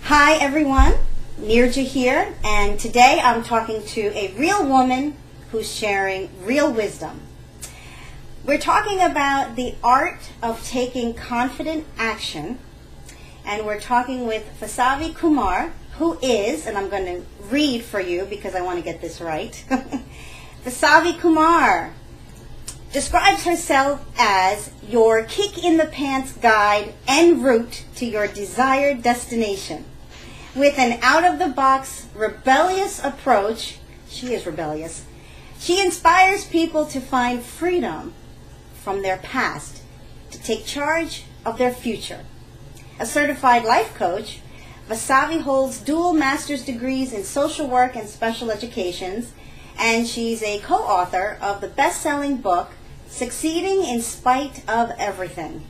Hi everyone, Neerja here, and today I'm talking to a real woman who's sharing real wisdom. We're talking about the art of taking confident action, and we're talking with Vasavi Kumar, who is, and I'm going to read for you because I want to get this right. Vasavi Kumar describes herself as your kick-in-the-pants guide en route to your desired destination. With an out-of-the-box, rebellious approach, she is rebellious, she inspires people to find freedom from their past, to take charge of their future. A certified life coach, Vasavi holds dual master's degrees in social work and special educations, and she's a co-author of the best-selling book, Succeeding in Spite of Everything.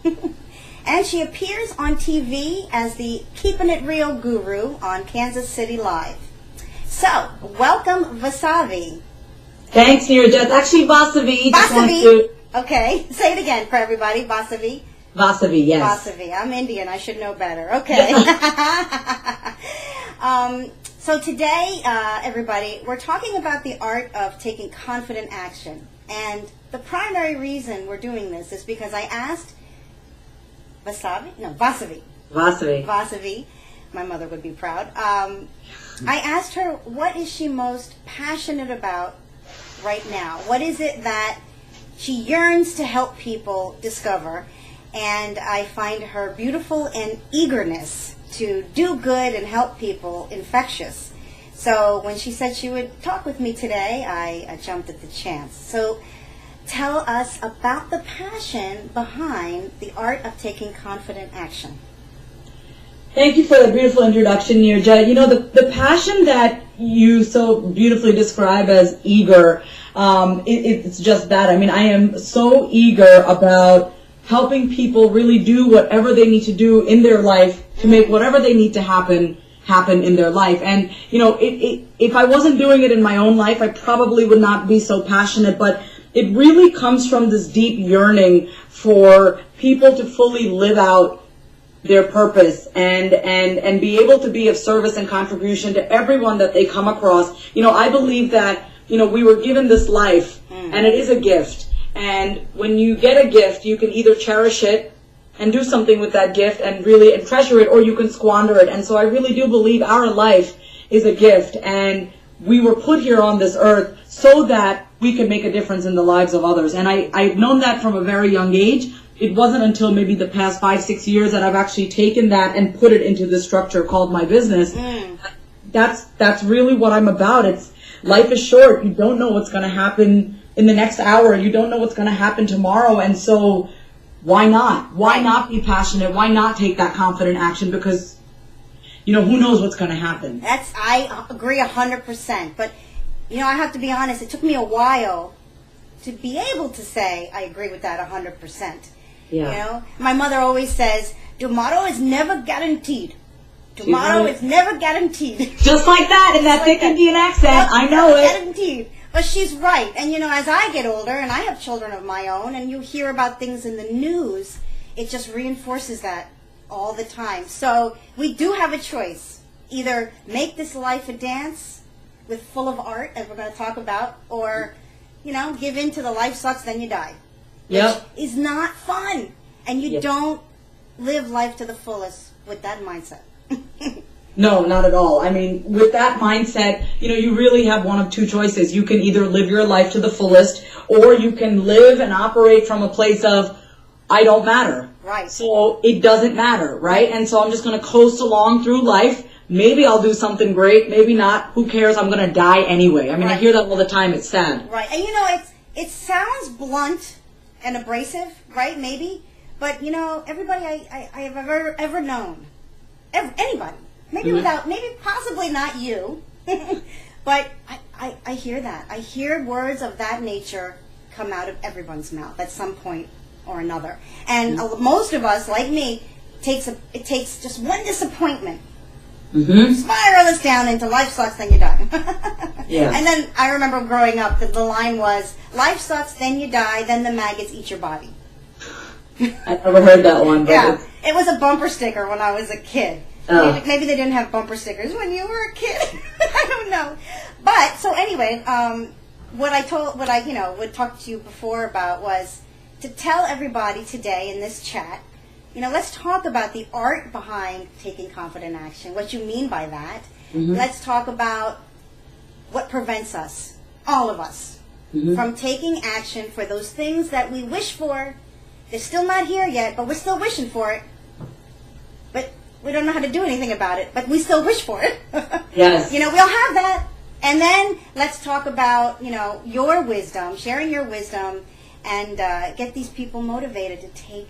And she appears on TV as the Keepin It Real guru on Kansas City Live. So, welcome, Vasavi. Thanks, Neerja. It's actually Vasavi. Vasavi. Okay, say it again for everybody. Vasavi. Vasavi, yes. Vasavi. I'm Indian. I should know better. Okay. So today, everybody, we're talking about the art of taking confident action. And the primary reason we're doing this is because I asked Vasavi. Vasavi. My mother would be proud. I asked her, what is she most passionate about right now? What is it that she yearns to help people discover? And I find her beautiful and eagerness to do good and help people infectious. So when she said she would talk with me today, I jumped at the chance. So tell us about the passion behind the art of taking confident action. Thank you for the beautiful introduction, Neerja. You know, the passion that you so beautifully describe as eager, it's just that. I mean, I am so eager about helping people really do whatever they need to do in their life to make whatever they need to happen in their life. And, you know, if I wasn't doing it in my own life, I probably would not be so passionate, but it really comes from this deep yearning for people to fully live out their purpose and be able to be of service and contribution to everyone that they come across. You know, I believe that, you know, we were given this life and it is a gift. And when you get a gift, you can either cherish it and do something with that gift and treasure it, or you can squander it. And so I really do believe our life is a gift, and we were put here on this earth so that we can make a difference in the lives of others. And I've known that from a very young age. It wasn't until maybe the past 5-6 years that I've actually taken that and put it into the structure called my business. That's really what I'm about. Life is short. You don't know what's going to happen in the next hour. You don't know what's going to happen tomorrow. And so why not? Why not be passionate? Why not take that confident action? Because, you know, who knows what's going to happen? I agree 100%. But, you know, I have to be honest, it took me a while to be able to say I agree with that 100%. Yeah. You know, my mother always says, tomorrow is never guaranteed. Tomorrow is never guaranteed. Just like that, in that thick Indian accent. I know it. Guaranteed. But she's right. And, you know, as I get older, and I have children of my own, and you hear about things in the news, it just reinforces that all the time. So we do have a choice. Either make this life a dance full of art, as we're going to talk about, or, you know, give in to the life sucks, then you die. Which is not fun. And you don't live life to the fullest with that mindset. No, not at all. I mean, with that mindset, you know, you really have one of two choices. You can either live your life to the fullest, or you can live and operate from a place of, I don't matter. Right. So it doesn't matter, right? And so I'm just going to coast along through life. Maybe I'll do something great, maybe not. Who cares? I'm going to die anyway. I mean, I hear that all the time. It's sad. Right. And, you know, it sounds blunt and abrasive, right? Maybe. But, you know, everybody I have ever known, anybody, maybe maybe possibly not you, but I hear that. I hear words of that nature come out of everyone's mouth at some point or another. And most of us, like me, it takes just one disappointment. Spiral us down into life sucks, then you die. And then I remember growing up that the line was, life sucks, then you die, then the maggots eat your body. I never heard that one. But it was a bumper sticker when I was a kid. Maybe they didn't have bumper stickers when you were a kid. I don't know. But so anyway, what I would talk to you before about was to tell everybody today in this chat, let's talk about the art behind taking confident action, what you mean by that. Mm-hmm. Let's talk about what prevents us, all of us, mm-hmm. from taking action for those things that we wish for. They're still not here yet, but we're still wishing for it. But we don't know how to do anything about it, but we still wish for it. Yes. We all have that. And then let's talk about, your wisdom, sharing your wisdom, and get these people motivated to take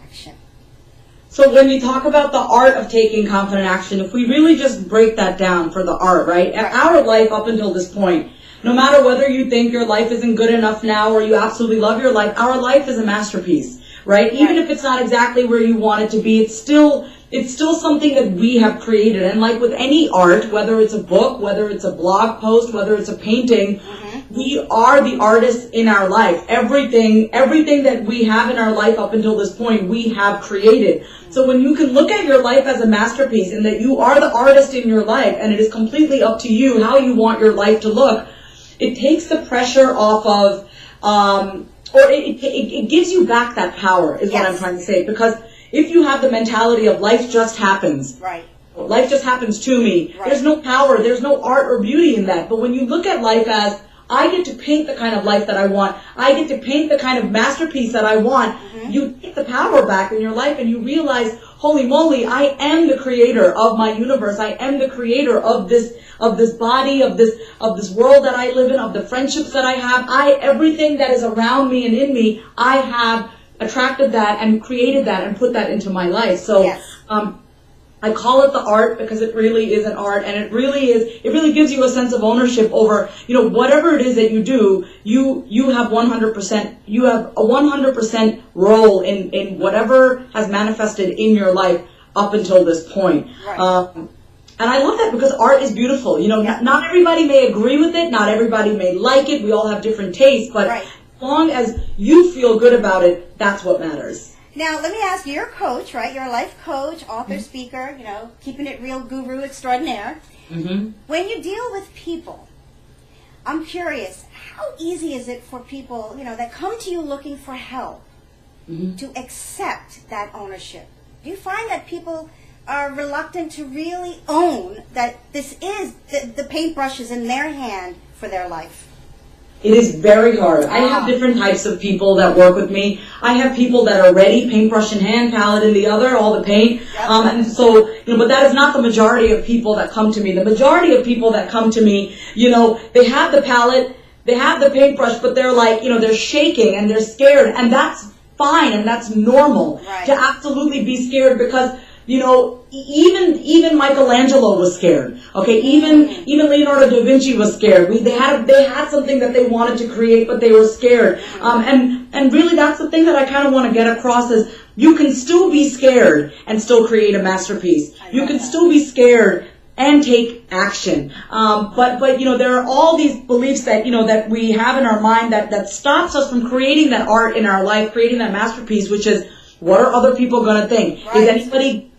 action. So when you talk about the art of taking confident action, if we really just break that down for the art, right? Our life up until this point, no matter whether you think your life isn't good enough now or you absolutely love your life, our life is a masterpiece, right? Even if it's not exactly where you want it to be, it's still something that we have created. And like with any art, whether it's a book, whether it's a blog post, whether it's a painting, mm-hmm. we are the artists in our life. Everything that we have in our life up until this point, we have created. Mm-hmm. So when you can look at your life as a masterpiece and that you are the artist in your life and it is completely up to you how you want your life to look, it takes the pressure off of, or it gives you back that power is what I'm trying to say. Because if you have the mentality of life just happens, right. life just happens to me, right. There's no power, there's no art or beauty in that. But when you look at life as, I get to paint the kind of life that I want, I get to paint the kind of masterpiece that I want, mm-hmm. you take the power back in your life and you realize, holy moly, I am the creator of my universe, I am the creator of this body, of this world that I live in, of the friendships that I have, everything that is around me and in me, I have attracted that and created that and put that into my life. So I call it the art because it really is an art, and it really gives you a sense of ownership over, whatever it is that you do, you have 100%, you have a 100% role in whatever has manifested in your life up until this point. Right. And I love that because art is beautiful. Not everybody may agree with it, not everybody may like it, we all have different tastes, but right. As long as you feel good about it, that's what matters. Now, let me ask you, you're a coach, right? You're a life coach, author, mm-hmm. speaker, Keepin It Real guru extraordinaire. Mm-hmm. When you deal with people, I'm curious, how easy is it for people, that come to you looking for help mm-hmm. to accept that ownership? Do you find that people are reluctant to really own that this is the paintbrush is in their hand for their life? It is very hard. I have different types of people that work with me. I have people that are ready, paintbrush in hand, palette in the other, all the paint. Yep. And so, but that is not the majority of people that come to me. The majority of people that come to me, they have the palette, they have the paintbrush, but they're like, they're shaking and they're scared. And that's fine and that's normal to absolutely be scared because, even Michelangelo was scared. Okay, even Leonardo da Vinci was scared. They had something that they wanted to create, but they were scared. And really, that's the thing that I kind of want to get across is you can still be scared and still create a masterpiece. You can still be scared and take action. But there are all these beliefs that that we have in our mind that stops us from creating that art in our life, creating that masterpiece, which is, what are other people going to think? Right.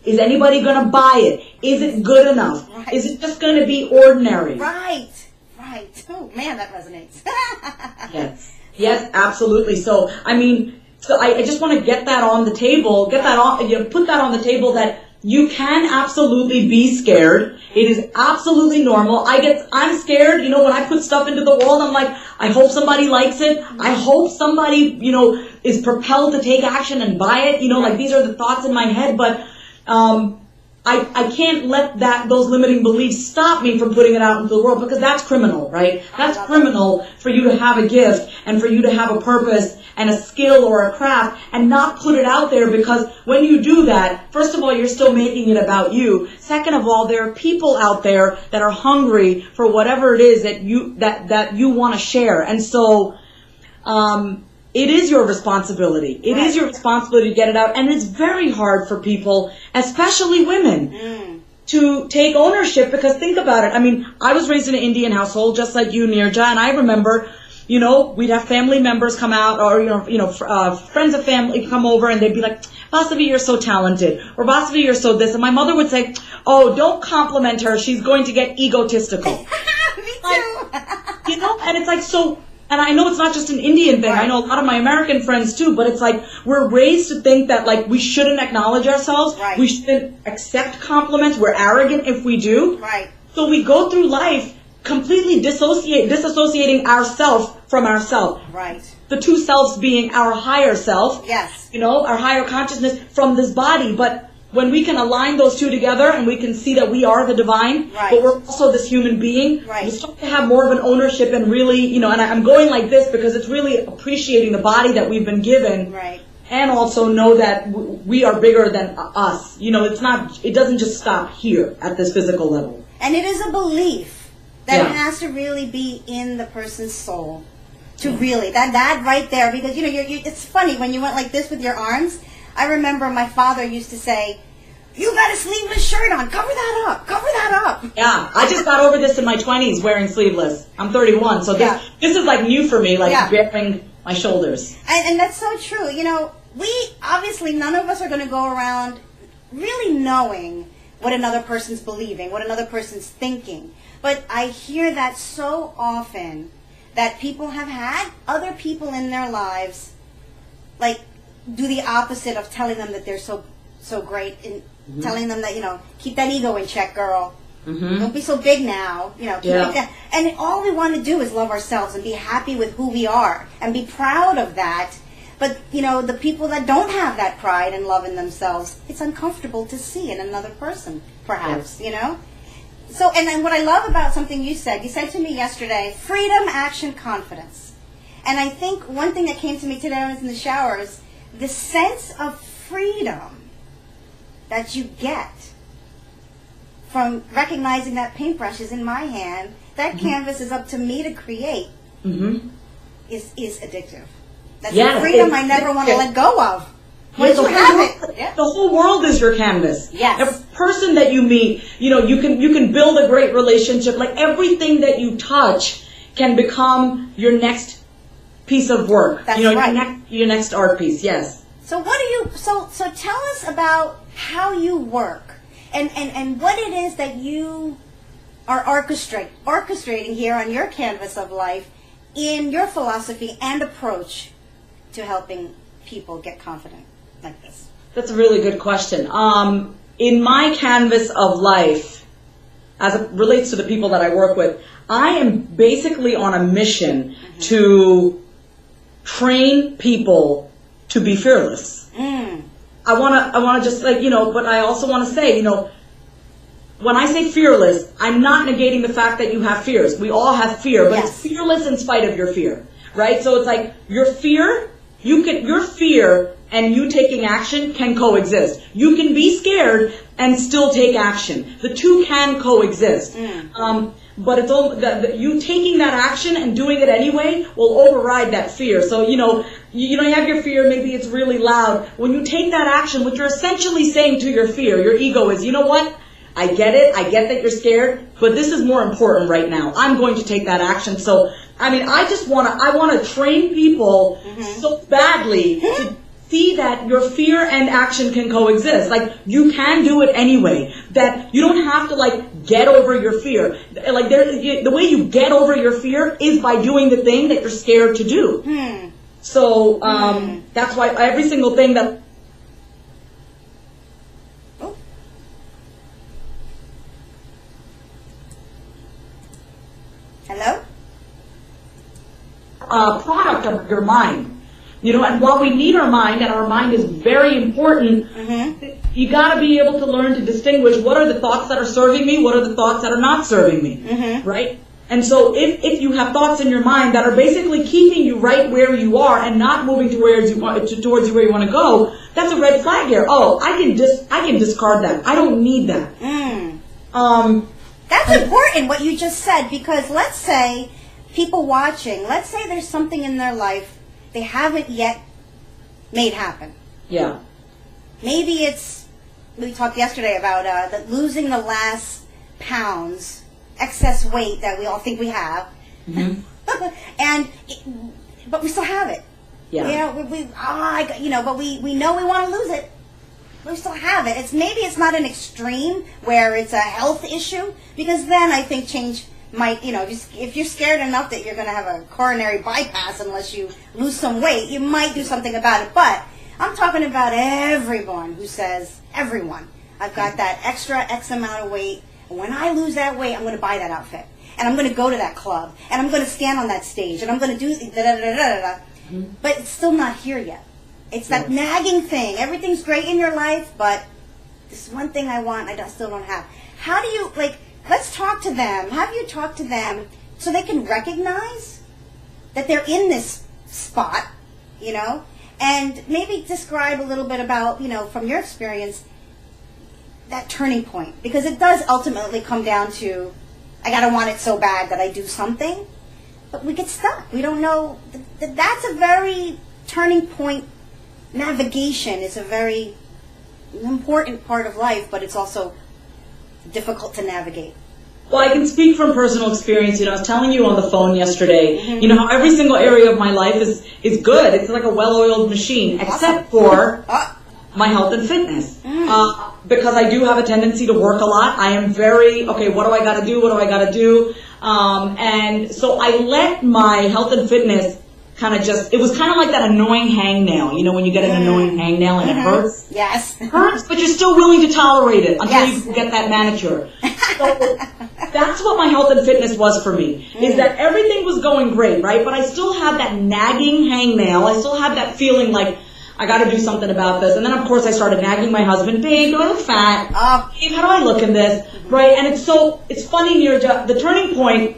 Is anybody going to buy it? Is it good enough? Right. Is it just going to be ordinary? Right. Oh, man, that resonates. Yes, absolutely. So, I just want to get that on the table, put that on the table that you can absolutely be scared. It is absolutely normal. I'm scared, when I put stuff into the world, I'm like, I hope somebody likes it. I hope somebody, is propelled to take action and buy it. Like these are the thoughts in my head, but I can't let those limiting beliefs stop me from putting it out into the world because that's criminal, right? That's criminal for you to have a gift and for you to have a purpose and a skill or a craft and not put it out there because when you do that, first of all, you're still making it about you. Second of all, there are people out there that are hungry for whatever it is that you want to share. And so, it is your responsibility. It is your responsibility to get it out. And it's very hard for people, especially women, to take ownership because think about it. I was raised in an Indian household just like you, Neerja, and I remember, you know, we'd have family members come out, or friends of family come over, and they'd be like, Vasavi, you're so talented, or Vasavi, you're so this, and my mother would say, oh, don't compliment her, she's going to get egotistical. Me too. You know, and it's like, so, and I know it's not just an Indian thing, Right. I know a lot of my American friends too, but it's like, we're raised to think that, like, we shouldn't acknowledge ourselves, Right. we shouldn't accept compliments, we're arrogant if we do. Right. So we go through life completely disassociating ourself from ourself. Right. The two selves being our higher self, Yes. you know, our higher consciousness from this body. But when we can align those two together and we can see that we are the divine, Right. but we're also this human being, Right. we start to have more of an ownership and really, you know, and I'm going like this because it's really appreciating the body that we've been given. Right. And also know that we are bigger than us. You know, it doesn't just stop here at this physical level. And it is a belief that Yeah. has to really be in the person's soul to really, that right there, because, you know, it's funny when you went like this with your arms. I remember my father used to say, you got a sleeveless shirt on, cover that up, cover that up. Yeah, I just got over this in my 20s wearing sleeveless. I'm 31, so Yeah. this is like new for me, like Yeah. bearing my shoulders. And that's so true. You know, obviously none of us are going to go around really knowing what another person's believing, what another person's thinking. But I hear that so often, that people have had other people in their lives, like, do the opposite of telling them that they're so great, and telling them that, you know, keep that ego in check, girl. Don't be so big now, you know. Keep it down. And all we want to do is love ourselves and be happy with who we are and be proud of that. But, you know, the people that don't have that pride and love in themselves, it's uncomfortable to see in another person, perhaps, you know? So, and then what I love about something you said to me yesterday, freedom, action, confidence. And I think one thing that came to me today when I was in the shower is the sense of freedom that you get from recognizing that paintbrush is in my hand, that canvas is up to me to create, is addictive. That's the freedom I never want to let go of. Once you have it. Yeah. The whole world is your canvas. Yes. Every person that you meet, you know, you can build a great relationship. Like everything that you touch can become your next piece of work. That's you know, right. your next art piece. Yes. So what do you? So tell us about how you work and what it is that you are orchestrating here on your canvas of life in your philosophy and approach to helping people get confident like this. That's a really good question. In my canvas of life, as it relates to the people that I work with, I am basically on a mission to train people to be fearless. I want to just, like, you know, but I also want to say, you know, when I say fearless, I'm not negating the fact that you have fears. We all have fear, but it's fearless in spite of your fear, right? So it's like your fear, your fear and you taking action can coexist. You can be scared and still take action. The two can coexist. But it's all you taking that action and doing it anyway will override that fear. So you have your fear. Maybe it's really loud. When you take that action, what you're essentially saying to your fear, your ego is, you know what? I get it. I get that you're scared, but this is more important right now. I'm going to take that action. So I mean, I want to train people so badly to see that your fear and action can coexist. Like, you can do it anyway. That you don't have to, like, get over your fear. Like, the way you get over your fear is by doing the thing that you're scared to do. So, that's why every single thing that... Hello? Product of your mind. You know, and while we need our mind, and our mind is very important, you got to be able to learn to distinguish what are the thoughts that are serving me, what are the thoughts that are not serving me, right? And so if you have thoughts in your mind that are basically keeping you right where you are and not moving towards where you want to go, that's a red flag here. Oh, I can discard that. I don't need that. That's important what you just said, because let's say people watching, let's say there's something in their life they haven't yet made happen. Yeah. Maybe it's, we talked yesterday about losing the last pounds, excess weight that we all think we have. But we still have it. Yeah. But we know we want to lose it. We still have it. Maybe it's not an extreme where it's a health issue, because then I think change might, if you're scared enough that you're going to have a coronary bypass unless you lose some weight, you might do something about it. But I'm talking about everyone who says, I've got that extra X amount of weight, and when I lose that weight, I'm going to buy that outfit, and I'm going to go to that club, and I'm going to stand on that stage, and I'm going to do da-da-da-da-da-da. But it's still not here yet. It's that nagging thing. Everything's great in your life, but this one thing I want, I still don't have. How do you, let's talk to them. Have you talk to them so they can recognize that they're in this spot, and maybe describe a little bit about, from your experience, that turning point. Because it does ultimately come down to, I got to want it so bad that I do something, but we get stuck. We don't know. That's a very turning point. Navigation is a very important part of life, but it's also difficult to navigate. Well, I can speak from personal experience. I was telling you on the phone yesterday, how every single area of my life is good. It's like a well-oiled machine, except for my health and fitness. Because I do have a tendency to work a lot. I am very, what do I got to do? What do I got to do? And so I let my health and fitness it was kind of like that annoying hangnail. When you get an annoying hangnail and it hurts? Yes. It hurts, but you're still willing to tolerate it until you get that manicure. So that's what my health and fitness was for me, is that everything was going great, right? But I still had that nagging hangnail. I still had that feeling like, I got to do something about this. And then, of course, I started nagging my husband, babe, do I look fat? Babe, how do I look in this? Right? And it's funny, Neerja, the turning point,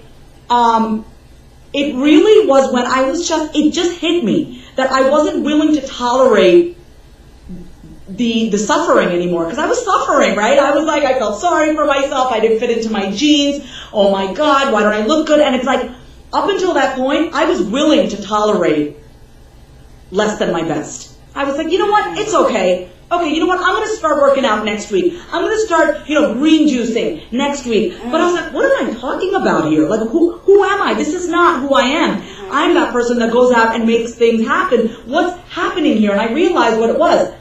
it really was when it just hit me that I wasn't willing to tolerate the suffering anymore. Because I was suffering, right? I was like, I felt sorry for myself. I didn't fit into my jeans. Oh my God, why don't I look good? And it's like, up until that point, I was willing to tolerate less than my best. I was like, you know what? It's okay. Okay, you know what? I'm going to start working out next week. I'm going to start, green juicing next week. But I was like, what am I talking about here? Like, who am I? This is not who I am. I'm that person that goes out and makes things happen. What's happening here? And I realized what it was.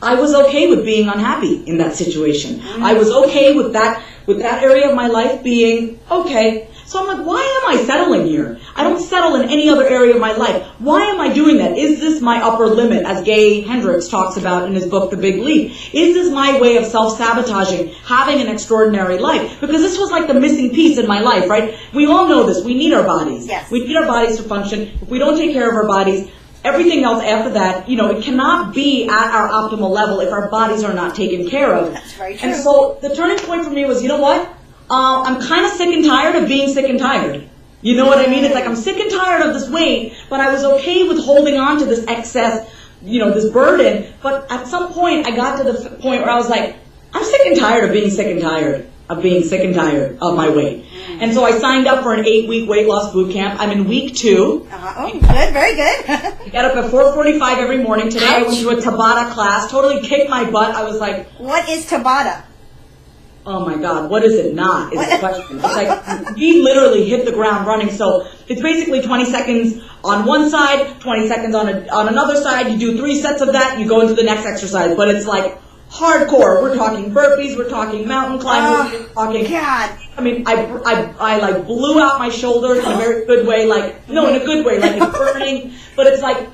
I was okay with being unhappy in that situation. I was okay with that area of my life being okay. So I'm like, why am I settling here? I don't settle in any other area of my life. Why am I doing that? Is this my upper limit, as Gay Hendricks talks about in his book, The Big Leap? Is this my way of self-sabotaging, having an extraordinary life? Because this was like the missing piece in my life, right? We all know this. We need our bodies. Yes. We need our bodies to function. If we don't take care of our bodies, everything else after that, it cannot be at our optimal level if our bodies are not taken care of. That's very true. And so the turning point for me was, you know what? I'm kind of sick and tired of being sick and tired. You know what I mean? It's like I'm sick and tired of this weight, but I was okay with holding on to this excess, this burden. But at some point, I got to the point where I was like, I'm sick and tired of being sick and tired of my weight. And so I signed up for an 8-week weight loss boot camp. I'm in week 2. Oh, good, very good. I get up at 4:45 every morning. Today I went to a Tabata class, totally kicked my butt. I was like, what is Tabata? Oh my God, what is it not, is the question. It's like, we literally hit the ground running. So it's basically 20 seconds on one side, 20 seconds on another side. You do 3 sets of that, you go into the next exercise. But it's like hardcore. We're talking burpees, we're talking mountain climbing, we're talking... God. I mean, I like blew out my shoulders in a very good way, in a good way, like it's burning. But it's like,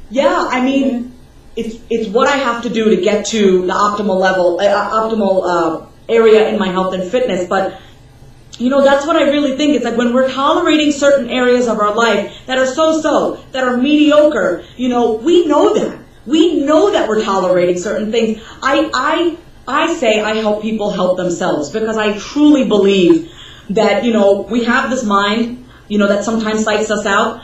yeah, I mean, it's what I have to do to get to the optimal level, area in my health and fitness. But that's what I really think. It's like when we're tolerating certain areas of our life that are so-so, that are mediocre, we know that. We know that we're tolerating certain things. I say I help people help themselves, because I truly believe that, we have this mind, that sometimes psychs us out.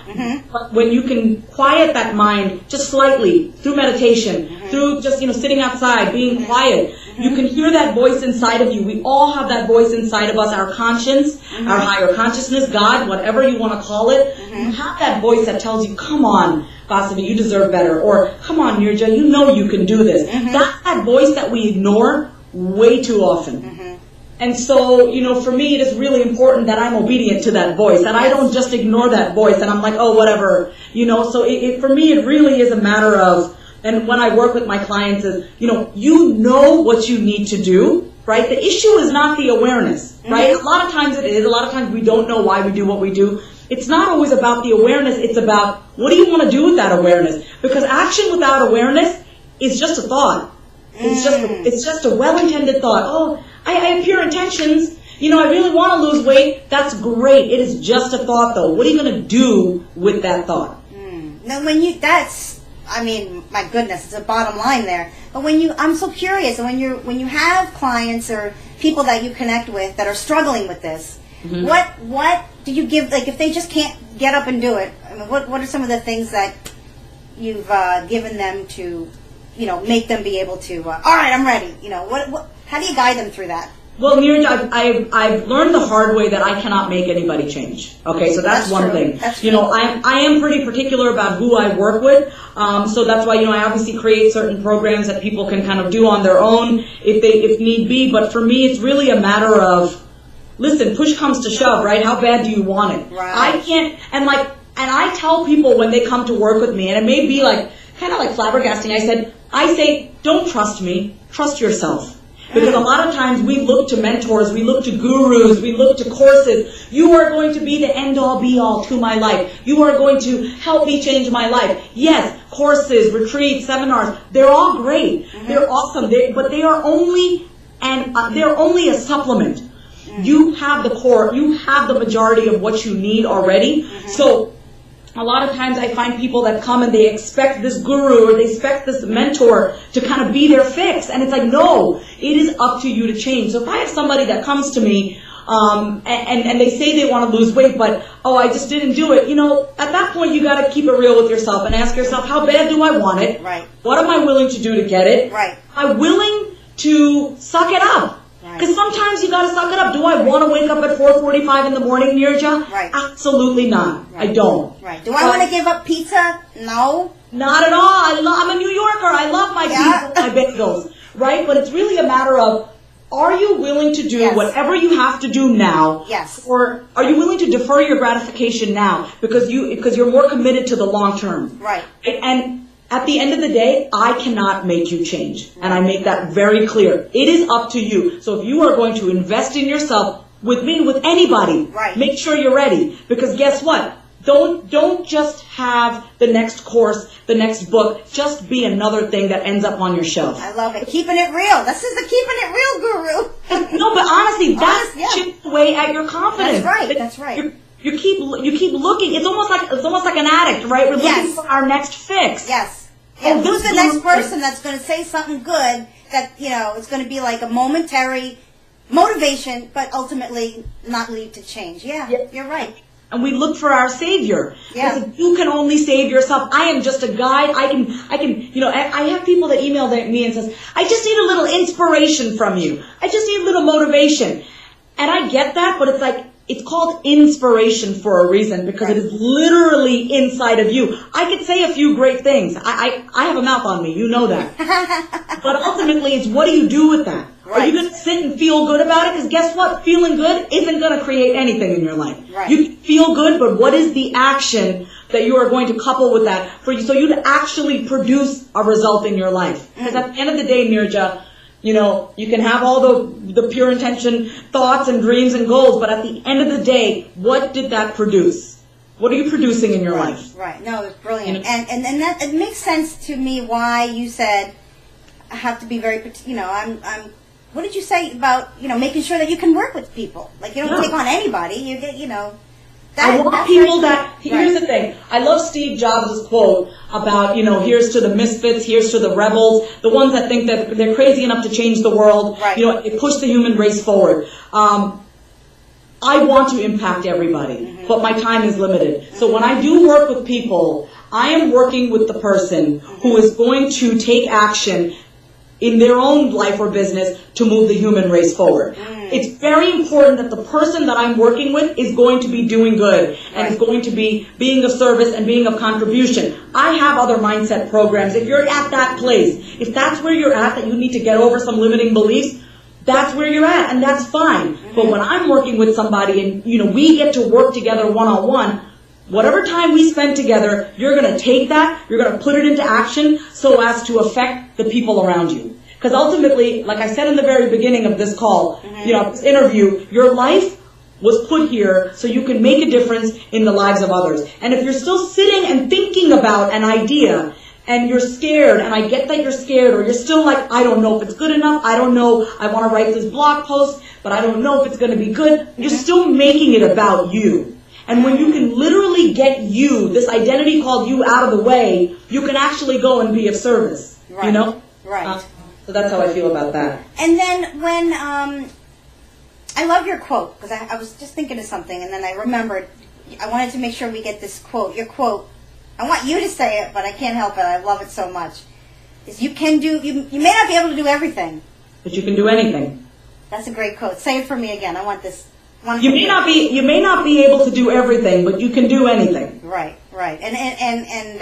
But when you can quiet that mind just slightly through meditation, through just, sitting outside, being quiet, you can hear that voice inside of you. We all have that voice inside of us, our conscience, our higher consciousness, God, whatever you want to call it. You have that voice that tells you, come on, Vasavi, you deserve better. Or, come on, Neerja, you know you can do this. That's that voice that we ignore way too often. And so, for me, it is really important that I'm obedient to that voice, that I don't just ignore that voice and I'm like, oh, whatever, so for me, it really is a matter of, and when I work with my clients is, you know what you need to do, right? The issue is not the awareness, right? A lot of times it is. A lot of times we don't know why we do what we do. It's not always about the awareness. It's about what do you want to do with that awareness? Because action without awareness is just a thought. It's just a well-intended thought. Oh, I have pure intentions. I really want to lose weight. That's great. It is just a thought, though. What are you going to do with that thought? Now, my goodness, it's a bottom line there. But I'm so curious. When you have clients or people that you connect with that are struggling with this, what do you give? Like, if they just can't get up and do it, what are some of the things that you've given them to, make them be able to? All right, I'm ready. How do you guide them through that? Well, Neerja, I've learned the hard way that I cannot make anybody change. Okay, so that's one thing. That's I am pretty particular about who I work with. So that's why, I obviously create certain programs that people can kind of do on their own if need be. But for me, it's really a matter of, listen, push comes to shove, right? How bad do you want it? Right. I can't, and I tell people when they come to work with me, and it may be kind of like flabbergasting, I say, don't trust me, trust yourself. Because a lot of times we look to mentors, we look to gurus, we look to courses. You are going to be the end-all, be-all to my life. You are going to help me change my life. Yes, courses, retreats, seminars, they're all great. They're awesome. But they are only a supplement. You have the core, you have the majority of what you need already. So a lot of times I find people that come and they expect this guru or they expect this mentor to kind of be their fix. And it's like, no, it is up to you to change. So if I have somebody that comes to me and they say they want to lose weight, but, I just didn't do it, at that point you got to keep it real with yourself and ask yourself, how bad do I want it? Right. What am I willing to do to get it? Right. Am I willing to suck it up? Because sometimes you got to suck it up. Do I want to wake up at 4:45 in the morning, Neerja? Right. Absolutely not. Right. I don't. Right. Do I want to give up pizza? No. Not at all. I'm a New Yorker. I love my pizza, my bagels. Right? But it's really a matter of, are you willing to do whatever you have to do now? Yes. Or are you willing to defer your gratification now because you're more committed to the long term? Right. And at the end of the day, I cannot make you change. And I make that very clear. It is up to you. So if you are going to invest in yourself, with me, with anybody, make sure you're ready. Because guess what? Don't just have the next course, the next book, just be another thing that ends up on your shelf. I love it. Keeping it real. This is the Keeping It Real guru. No, but honestly, that's chipping away at your confidence. That's right. You keep looking. It's almost like an addict, right? We're looking for our next fix. Yes. Yeah, who's the next person that's going to say something good that, it's going to be like a momentary motivation, but ultimately not lead to change? Yeah, you're right. And we look for our savior. Yeah. Listen, you can only save yourself. I am just a guide. I can, I have people that email me and says, I just need a little inspiration from you. I just need a little motivation. And I get that, but it's like, it's called inspiration for a reason because it is literally inside of you. I could say a few great things. I have a mouth on me. You know that. But ultimately, it's what do you do with that? Are you going to sit and feel good about it? Because guess what? Feeling good isn't going to create anything in your life. Right. You can feel good, but what is the action that you are going to couple with that for you so you to actually produce a result in your life? Because at the end of the day, Neerja, you can have all the pure intention thoughts and dreams and goals, but at the end of the day, what did that produce? What are you producing in your life? Right. No, it's brilliant. And that it makes sense to me why you said I have to be very, I'm what did you say about, making sure that you can work with people? Like you don't take on anybody. You get, I want people that, here's the thing, I love Steve Jobs' quote about, here's to the misfits, here's to the rebels, the ones that think that they're crazy enough to change the world, it push the human race forward. I want to impact everybody, but my time is limited. So when I do work with people, I am working with the person who is going to take action in their own life or business to move the human race forward. It's very important that the person that I'm working with is going to be doing good and is going to be being of service and being of contribution. I have other mindset programs. If you're at that place, if that's where you're at, that you need to get over some limiting beliefs, that's where you're at, and that's fine. But when I'm working with somebody and, we get to work together one-on-one, whatever time we spend together, you're going to take that, you're going to put it into action so as to affect the people around you. Because ultimately, like I said in the very beginning of this call, this interview, your life was put here so you can make a difference in the lives of others. And if you're still sitting and thinking about an idea and you're scared, and I get that you're scared, or you're still like, I don't know if it's good enough, I don't know, I want to write this blog post, but I don't know if it's going to be good, you're still making it about you. And when you can literally get you, this identity called you, out of the way, you can actually go and be of service, Right. Right. So that's how I feel about that. And then when, I love your quote, because I was just thinking of something, and then I remembered, I wanted to make sure we get this quote. Your quote, I want you to say it, but I can't help it, I love it so much, is you may not be able to do everything, but you can do anything. That's a great quote. Say it for me again. I want this. You may not be able to do everything, but you can do anything. Right. And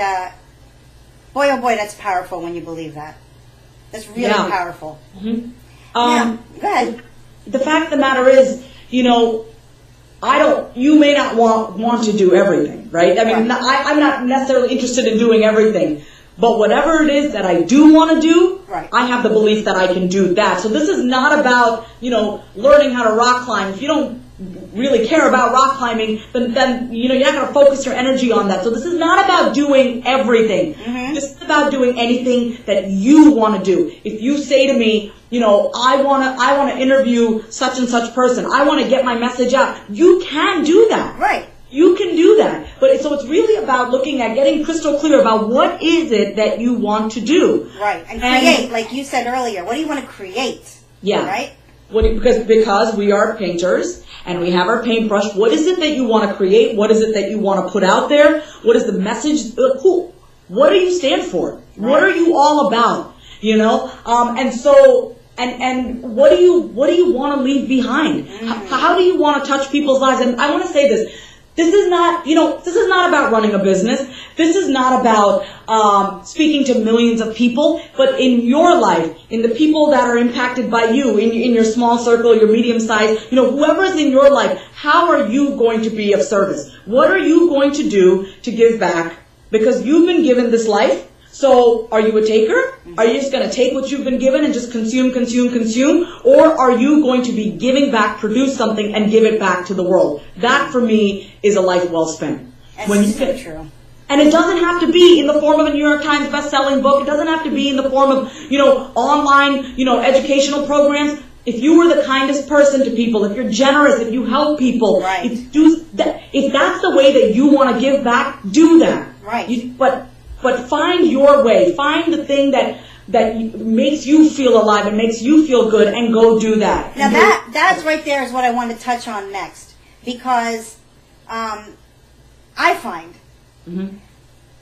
boy, oh boy, that's powerful when you believe that. That's really powerful. Mm-hmm. Go ahead. The fact of the matter is, you may not want to do everything, right? I mean, I'm not necessarily interested in doing everything, but whatever it is that I do want to do, I have the belief that I can do that. So this is not about, learning how to rock climb. If you don't really care about rock climbing, then you're not going to focus your energy on that. So this is not about doing everything. Mm-hmm. This is about doing anything that you want to do. If you say to me, I want to interview such and such person, I want to get my message out, you can do that. Right. You can do that. But so it's really about looking at getting crystal clear about what is it that you want to do. Right. And create, like you said earlier. What do you want to create? Yeah. Right? Because we are painters and we have our paintbrush. What is it that you want to create? What is it that you want to put out there? What is the message? What do you stand for? Right. What are you all about? And what do you want to leave behind? How do you want to touch people's lives? And I want to say this. This is not about running a business. This is not about speaking to millions of people, but in your life, in the people that are impacted by you, in your small circle, your medium size, whoever's in your life, how are you going to be of service? What are you going to do to give back? Because you've been given this life. So are you a taker? Are you just going to take what you've been given and just consume? Or are you going to be giving back, produce something, and give it back to the world? That, for me, is a life well spent. That's so true. And it doesn't have to be in the form of a New York Times best-selling book. It doesn't have to be in the form of, online, educational programs. If you were the kindest person to people, if you're generous, if you help people, if that's the way that you want to give back, do that. Right. But find your way. Find the thing that makes you feel alive and makes you feel good, and go do that. Now that's right there is what I want to touch on next, because I find, and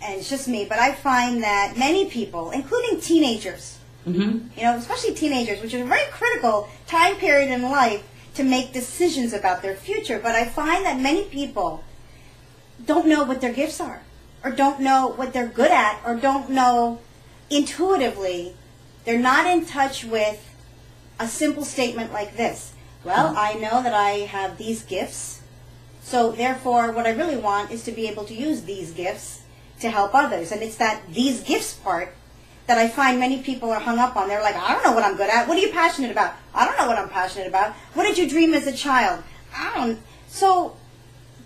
it's just me, but I find that many people, including teenagers, especially teenagers, which is a very critical time period in life to make decisions about their future, but I find that many people don't know what their gifts are, or don't know what they're good at, or don't know intuitively. They're not in touch with a simple statement like this. Well, I know that I have these gifts, so therefore what I really want is to be able to use these gifts to help others. And it's that these gifts part that I find many people are hung up on. They're like, I don't know what I'm good at. What are you passionate about? I don't know what I'm passionate about. What did you dream as a child? So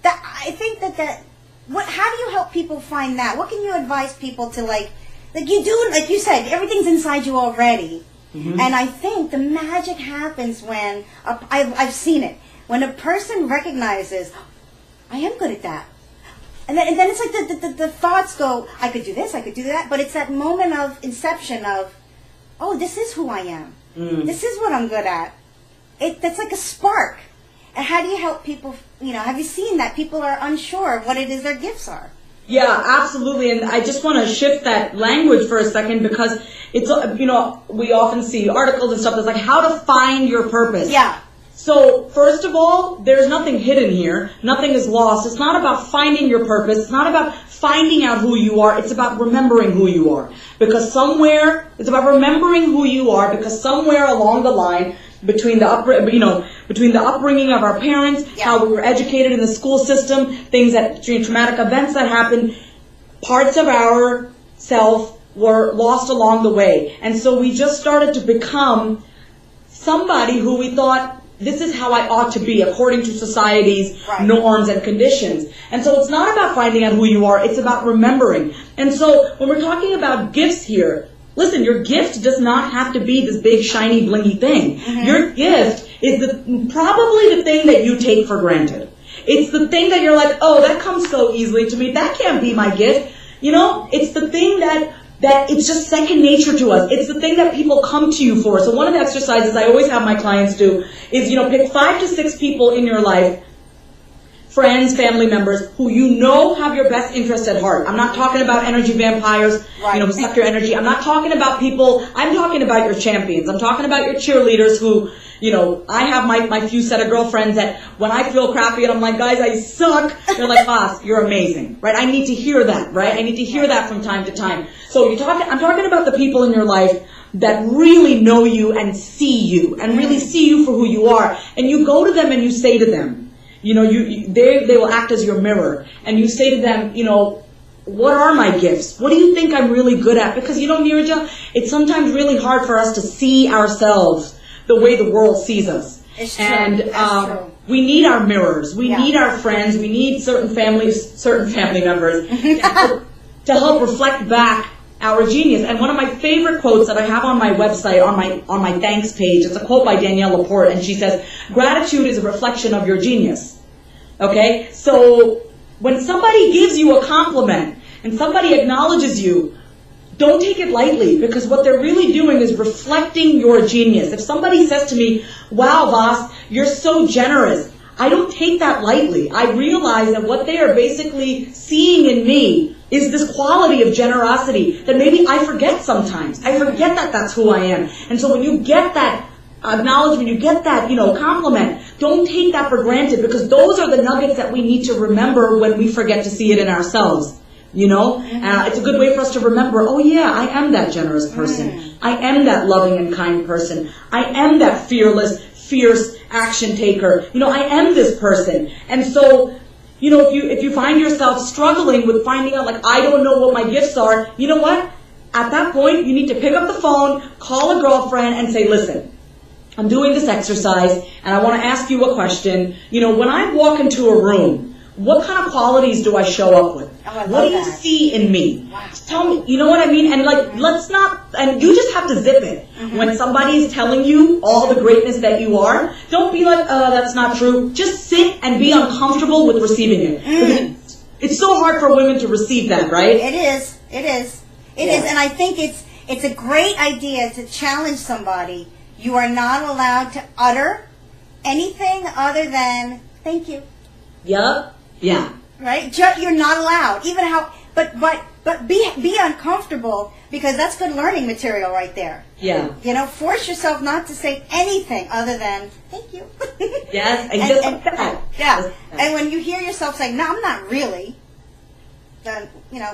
I think that how do you help people find that? What can you advise people to like you do, like you said, everything's inside you already. And I think the magic happens when, I've seen it, when a person recognizes, I am good at that. And then it's like the thoughts go, I could do this, I could do that. But it's that moment of inception of, oh, this is who I am. This is what I'm good at. That's like a spark. And how do you help people, have you seen that? People are unsure of what it is their gifts are. Yeah, absolutely. And I just want to shift that language for a second, because it's, we often see articles and stuff that's like how to find your purpose. Yeah. So, first of all, there's nothing hidden here. Nothing is lost. It's not about finding your purpose. It's not about finding out who you are. It's about remembering who you are. It's about remembering who you are, because somewhere along the line, between the upbringing of our parents, how we were educated in the school system, things that, traumatic events that happened, parts of our self were lost along the way. And so we just started to become somebody who we thought, this is how I ought to be according to society's norms and conditions. And so it's not about finding out who you are, it's about remembering. And so when we're talking about gifts here, listen, your gift does not have to be this big, shiny, blingy thing. Your gift is probably the thing that you take for granted. It's the thing that you're like, oh, that comes so easily to me. That can't be my gift. You know, it's the thing that it's just second nature to us. It's the thing that people come to you for. So one of the exercises I always have my clients do is, pick 5 to 6 people in your life, friends, family members, who you know have your best interest at heart. I'm not talking about energy vampires, who suck your energy. I'm not talking about people, I'm talking about your champions. I'm talking about your cheerleaders who, I have my few set of girlfriends that when I feel crappy and I'm like, guys, I suck, they're like, Vas, you're amazing, right? I need to hear that, right? I need to hear that from time to time. So I'm talking about the people in your life that really know you and see you and really see you for who you are. And you go to them and you say to them, they will act as your mirror. And you say to them, what are my gifts? What do you think I'm really good at? Because, Neerja, it's sometimes really hard for us to see ourselves the way the world sees us. It's true. And true. We need our mirrors. We need our friends. We need certain family members to help reflect back our genius. And one of my favorite quotes that I have on my website, on my thanks page, it's a quote by Danielle Laporte, and she says, gratitude is a reflection of your genius. Okay? So when somebody gives you a compliment and somebody acknowledges you, don't take it lightly, because what they're really doing is reflecting your genius. If somebody says to me, wow, Vas, you're so generous, I don't take that lightly. I realize that what they are basically seeing in me is this quality of generosity that maybe I forget sometimes. I forget that that's who I am. And so when you get that acknowledgement, you get that, compliment, don't take that for granted, because those are the nuggets that we need to remember when we forget to see it in ourselves. It's a good way for us to remember, oh yeah, I am that generous person. I am that loving and kind person. I am that fearless, fierce action taker. I am this person. And so, if you find yourself struggling with finding out, like, I don't know what my gifts are, you know what? At that point, you need to pick up the phone, call a girlfriend, and say, listen, I'm doing this exercise, and I want to ask you a question. When I walk into a room, what kind of qualities do I show up with? What do you see in me? Wow. Tell me, you know what I mean? And and you just have to zip it. When somebody is telling you all the greatness that you are, don't be like, that's not true. Just sit and be uncomfortable with receiving it. It's so hard for women to receive that, right? It is. It is. And I think it's a great idea to challenge somebody. You are not allowed to utter anything other than, thank you. Yup. Yeah. Right? You're not allowed. Even but be uncomfortable, because that's good learning material right there. Yeah. Force yourself not to say anything other than thank you. Yes, and just like that. Yeah. And when you hear yourself saying, no, I'm not really, then,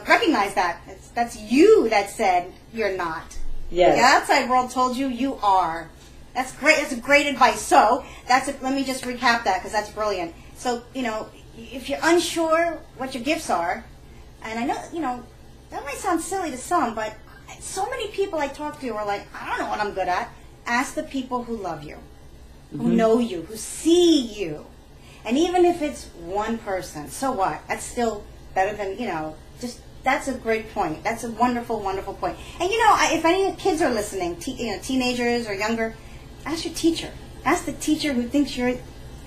recognize that. That's you that said you're not. Yes. The outside world told you you are. That's great. That's great advice. So, let me just recap that, because that's brilliant. So, if you're unsure what your gifts are, and I know, that might sound silly to some, but so many people I talk to are like, I don't know what I'm good at. Ask the people who love you, who know you, who see you. And even if it's one person, so what? That's still better than, that's a great point. That's a wonderful, wonderful point. And, if any kids are listening, teenagers or younger, ask your teacher. Ask the teacher who thinks you're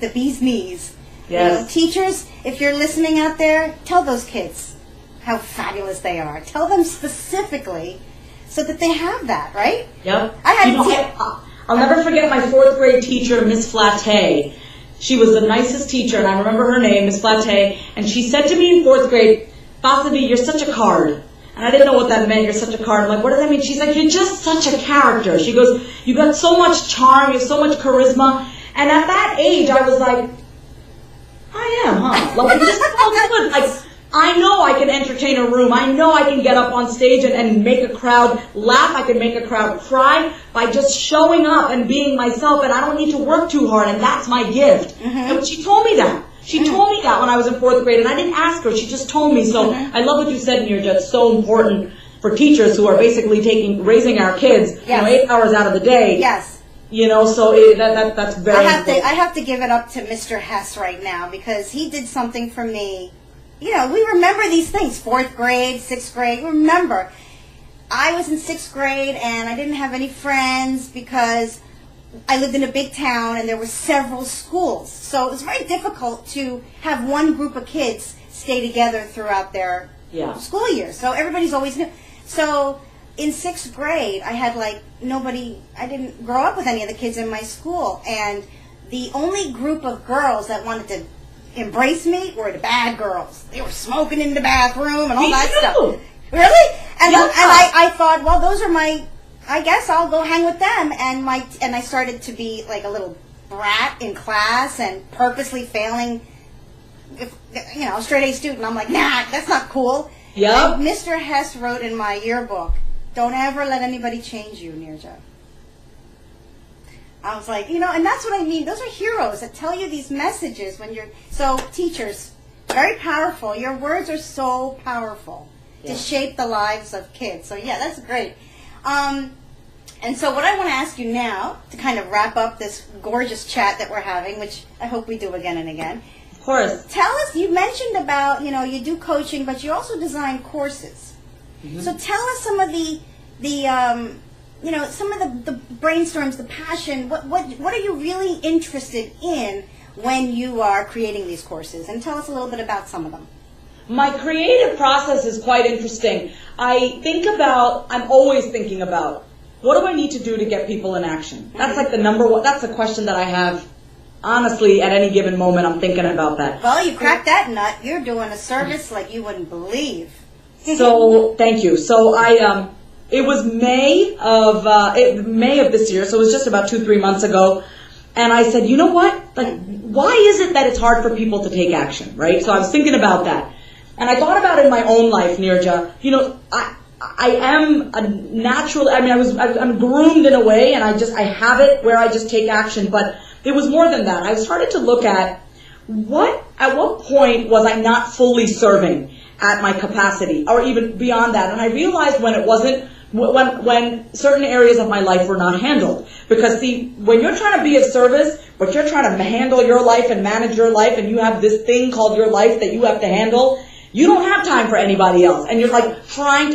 the bee's knees. Yes. Teachers, if you're listening out there, tell those kids how fabulous they are. Tell them specifically so that they have that, right? Yep. I'll never forget my 4th grade teacher, Miss Flatte. She was the nicest teacher, and I remember her name, Miss Flatte, and she said to me in 4th grade, Vasavi, you're such a card. And I didn't know what that meant, you're such a card. I'm like, what does that mean? She's like, you're just such a character. She goes, you got so much charm, you have so much charisma. And at that age, I was like, I am, huh? Like, it just felt good. Like, I know I can entertain a room. I know I can get up on stage and make a crowd laugh. I can make a crowd cry by just showing up and being myself, and I don't need to work too hard, and that's my gift. And she told me that. She told me that when I was in 4th grade, and I didn't ask her. She just told me. So I love what you said, Neerja. It's so important for teachers who are basically raising our kids, 8 hours out of the day. Yes. So that's very important. I have to give it up to Mr. Hess right now, because he did something for me. We remember these things, 4th grade, 6th grade. Remember, I was in 6th grade and I didn't have any friends because I lived in a big town and there were several schools. So it was very difficult to have one group of kids stay together throughout their school year. So everybody's always new. So in 6th grade, I had nobody, I didn't grow up with any of the kids in my school. And the only group of girls that wanted to embrace me were the bad girls. They were smoking in the bathroom and all that stuff. Really? And I thought, well, those are I guess I'll go hang with them. And I started to be like a little brat in class and purposely failing. Straight A student. I'm like, nah, that's not cool. Yeah. Mr. Hess wrote in my yearbook, "Don't ever let anybody change you, Neerja." I was like, and that's what I mean. Those are heroes that tell you these messages when you're... So, teachers, very powerful. Your words are so powerful to shape the lives of kids. So, that's great. And so what I want to ask you now, to kind of wrap up this gorgeous chat that we're having, which I hope we do again and again. Of course. Tell us, you mentioned about, you do coaching, but you also design courses. So tell us some of some of the brainstorms, the passion. What are you really interested in when you are creating these courses? And tell us a little bit about some of them. My creative process is quite interesting. I'm always thinking about, what do I need to do to get people in action? That's like the number one, that's a question that I have, honestly, at any given moment. I'm thinking about that. Well, you cracked that nut. You're doing a service like you wouldn't believe. So, thank you. So it was May of this year, so it was just about 2-3 months ago. And I said, you know what? Why is it that it's hard for people to take action, right? So I was thinking about that. And I thought about it in my own life, Neerja. I am a natural, I'm groomed in a way, and I have it where I just take action. But it was more than that. I started to look at at what point was I not fully serving at my capacity, or even beyond that. And I realized when it wasn't, when certain areas of my life were not handled. Because see, when you're trying to be of service, but you're trying to handle your life and manage your life, and you have this thing called your life that you have to handle, you don't have time for anybody else. And you're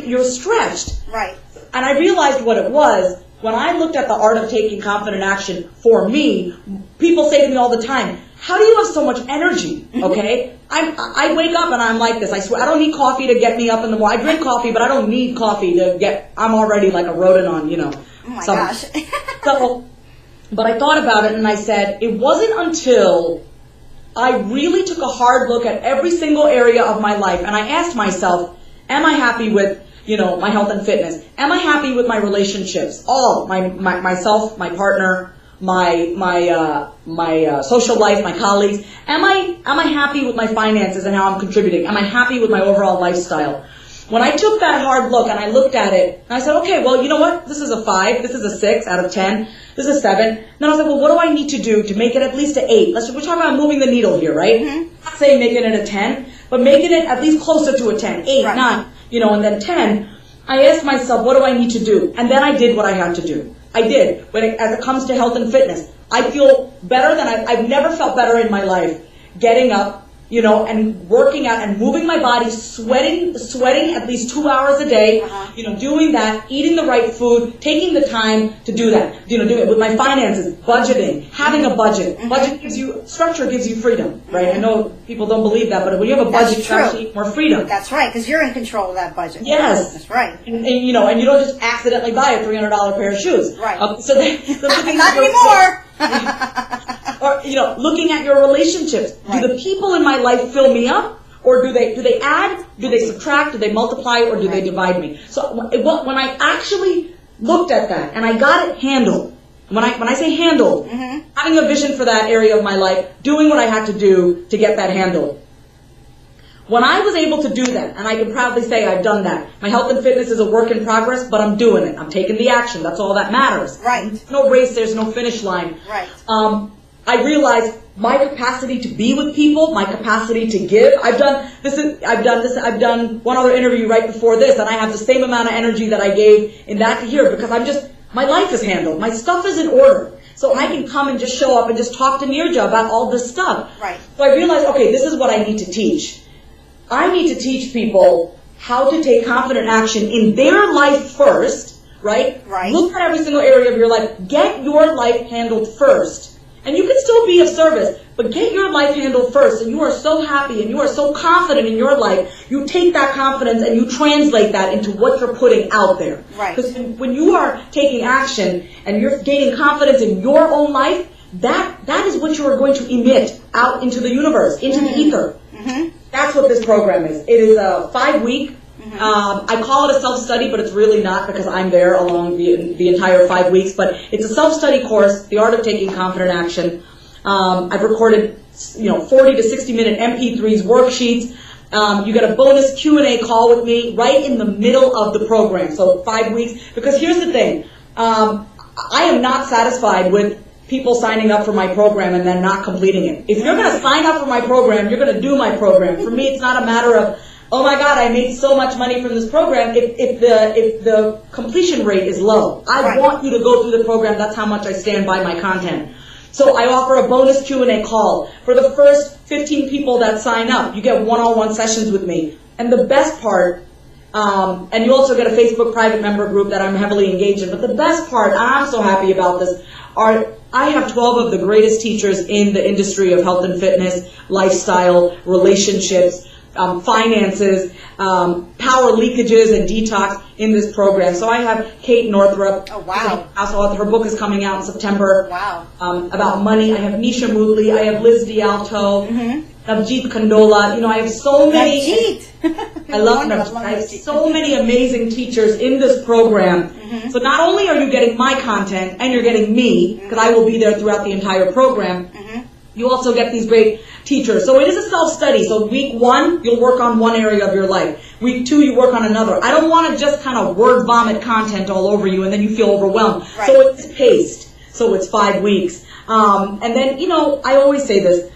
you're stretched. Right. And I realized what it was. When I looked at the art of taking confident action for me, people say to me all the time, how do you have so much energy? Okay? I wake up and I'm like this. I swear, I don't need coffee to get me up in the morning. I drink coffee, but I don't need coffee I'm already like a rodent on, Oh my gosh. But I thought about it and I said, it wasn't until I really took a hard look at every single area of my life and I asked myself, am I happy with my health and fitness? Am I happy with my relationships? All myself, my partner, my social life, my colleagues. Am I happy with my finances and how I'm contributing? Am I happy with my overall lifestyle? When I took that hard look and I looked at it, and I said, okay, well, you know what? This is a 5. This is a 6 out of 10. This is a 7. Then I was like, well, what do I need to do to make it at least an 8? We're talking about moving the needle here, right? Not saying making it a 10, but making it at least closer to a 10. 8, right. 9, and then 10. I asked myself, what do I need to do? And then I did what I had to do. I did. As it comes to health and fitness, I feel better than I've never felt better in my life. Getting up, and working out and moving my body, sweating at least 2 hours a day, doing that, eating the right food, taking the time to do that, doing it with my finances, budgeting, having a budget. Structure gives you freedom, right? I know people don't believe that, but when you have a budget, you actually get more freedom. That's right, because you're in control of that budget. Yes. That's right. And you don't just accidentally buy a $300 pair of shoes. Right. Not anymore. Or, looking at your relationships. Right. Do the people in my life fill me up? Or do they add? Do they subtract? Do they multiply? Or do they divide me? So when I actually looked at that and I got it handled, when I say handled, having a vision for that area of my life, doing what I had to do to get that handled. When I was able to do that, and I can proudly say I've done that, my health and fitness is a work in progress, but I'm doing it. I'm taking the action. That's all that matters. Right. There's no race, there's no finish line. Right. I realized my capacity to be with people, my capacity to give. I've done one other interview right before this, and I have the same amount of energy that I gave in that to here, because my life is handled. My stuff is in order. So I can come and just show up and just talk to Neerja about all this stuff. Right. So I realized, okay, this is what I need to teach. I need to teach people how to take confident action in their life first, right? Right. Look at every single area of your life. Get your life handled first. And you can still be of service, but get your life handled first, and you are so happy and you are so confident in your life, you take that confidence and you translate that into what you're putting out there. Right. Because when you are taking action and you're gaining confidence in your own life, that is what you are going to emit out into the universe, into the ether. Mm-hmm. That's what this program is. It is a 5-week. I call it a self-study, but it's really not, because I'm there along the entire 5 weeks. But it's a self-study course, The Art of Taking Confident Action. I've recorded, 40 to 60-minute MP3s, worksheets. You get a bonus Q&A call with me right in the middle of the program. So 5 weeks. Because here's the thing. I am not satisfied with people signing up for my program and then not completing it. If you're going to sign up for my program, you're going to do my program. For me, it's not a matter of, oh my God, I made so much money from this program, if the completion rate is low. I want you to go through the program. That's how much I stand by my content. So I offer a bonus Q&A call. For the first 15 people that sign up, you get one-on-one sessions with me. And the best part, and you also get a Facebook private member group that I'm heavily engaged in, but the best part, and I'm so happy about this, I have 12 of the greatest teachers in the industry of health and fitness, lifestyle, relationships, finances, power leakages, and detox in this program. So I have Kate Northrup. Oh, wow. Also, her book is coming out in September. Wow. About money. I have Nisha Moodley. I have Liz D'Alto. Navjeet Kandola. I have so many. Navjeet. I love Navjeet. I have so many amazing teachers in this program. So not only are you getting my content, and you're getting me, because I will be there throughout the entire program, you also get these great teachers. So it is a self-study. So week 1, you'll work on one area of your life. Week 2, you work on another. I don't want to just kind of word vomit content all over you and then you feel overwhelmed. Right. So it's paced. So it's 5 weeks. And then, I always say this.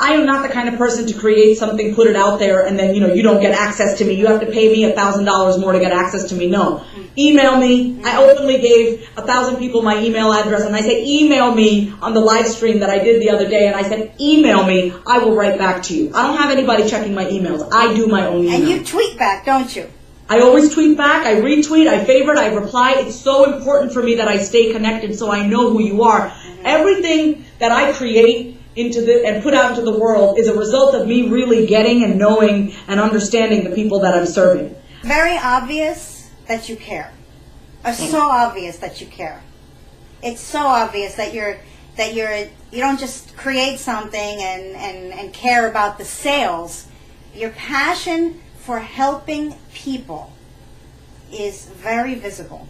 I am not the kind of person to create something, put it out there, and then, you don't get access to me. You have to pay me $1,000 more to get access to me. No. Email me. I openly gave 1,000 people my email address, and I said, email me on the live stream that I did the other day, and I said, email me. I will write back to you. I don't have anybody checking my emails. I do my own email. And you tweet back, don't you? I always tweet back. I retweet. I favorite. I reply. It's so important for me that I stay connected so I know who you are. Everything that I create and put out into the world is a result of me really getting and knowing and understanding the people that I'm serving. Very obvious that you care. So obvious that you care. It's so obvious that you don't just create something and care about the sales. Your passion for helping people is very visible,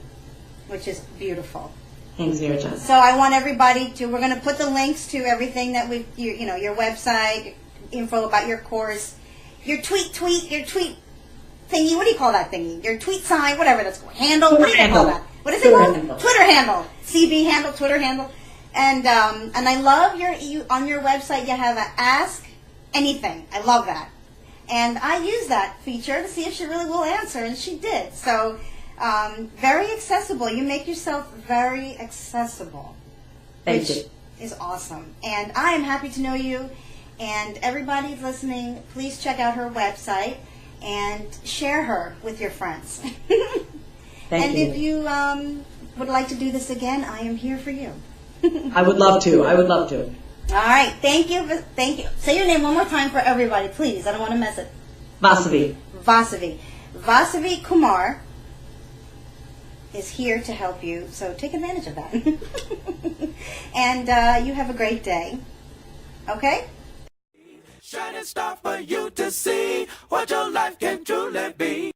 which is beautiful. Thanks, Neerja. So I want everybody we're going to put the links to everything that your website, info about your course, your tweet thingy, what do you call that thingy? Your tweet sign, whatever that's called. Handle, what do you call that? What is it called? Twitter handle. CB handle, Twitter handle. And I love on your website you have a Ask Anything. I love that. And I use that feature to see if she really will answer, and she did. So very accessible. You make yourself very accessible. Thank you. Is awesome. And I am happy to know you. And everybody listening, please check out her website and share her with your friends. Thank you. If you would like to do this again, I am here for you. I would love to. All right. Thank you. Thank you. Say your name one more time for everybody, please. I don't want to mess it. Vasavi. Vasavi Kumar is here to help you, so take advantage of that. And you have a great day. Okay? Shining star for you to see what your life can truly be.